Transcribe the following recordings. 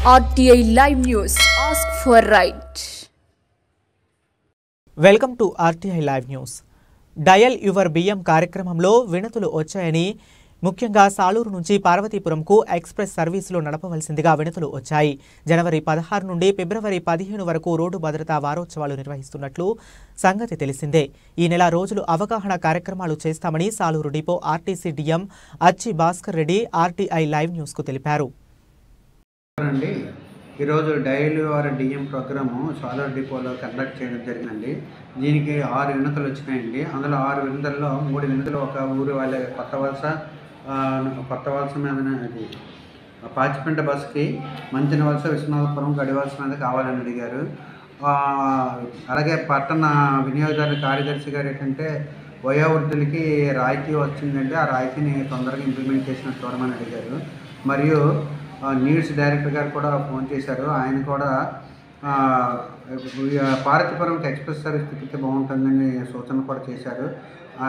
RTI Live News. Ask for right. Welcome to RTI Live News. Dial your బియ్యం కార్యక్రమంలో వినతులు వచ్చాయని ముఖ్యంగా సాలూరు నుంచి పార్వతీపురంకు ఎక్స్ప్రెస్ సర్వీసులు నడపవలసిందిగా వినతులు వచ్చాయి. జనవరి 16 నుండి ఫిబ్రవరి 15 వరకు రోడ్డు భద్రతా వారోత్సవాలు నిర్వహిస్తున్నట్లు సంగతి తెలిసిందే. ఈ నెల రోజులు అవగాహన కార్యక్రమాలు చేస్తామని సాలూరు డిపో ఆర్టీసీ డిఎం అచ్చి Bhaskar Reddy RTI Live News కు తెలిపారు. ఈరోజు dial your DM program Saluru డిపోలో కండక్ట్ చేయడం జరిగిందండి. దీనికి 6 వినతులు వచ్చినాయండి. అందులో 6 వినతుల్లో 3 వినతులు ఒక ఊరి వాళ్ళే కొత్త వలస మీద అది పాచిపెంట బస్కి మంచిన వలస విశ్వనాథపురం గడివలస మీద కావాలని అడిగారు. అలాగే పట్టణ వినియోగదారుల కార్యదర్శి గారు ఏంటంటే వయోవృద్ధులకి రాయితీ వచ్చిందంటే ఆ రాయితీని తొందరగా ఇంప్లిమెంట్ చేసిన చూడమని అడిగారు. మరియు నీడ్స్ డైరెక్టర్ గారు కూడా ఫోన్ చేశారు. ఆయన కూడా పార్వతీపురంకి ఎక్స్ప్రెస్ సర్వీస్ తిప్పితే బాగుంటుందని సూచన కూడా చేశారు.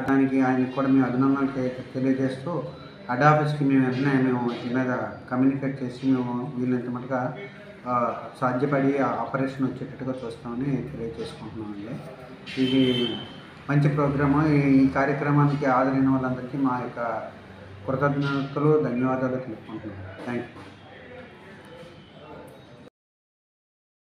దానికి ఆయనకు కూడా మేము అభినందనలు తెలియజేస్తూ హెడ్ ఆఫీస్కి వెంటనే మేము ఈ మీద కమ్యూనికేట్ చేసి మేము వీళ్ళంత మటుగా సాధ్యపడి ఆపరేషన్ వచ్చేటట్టుగా చూస్తామని తెలియజేసుకుంటున్నామండి. ఇది మంచి ప్రోగ్రాము. ఈ కార్యక్రమానికి హాజరైన వాళ్ళందరికీ మా యొక్క కృతజ్ఞతలు ధన్యవాదాలు తెలుపుకుంటున్నాను. Thank you.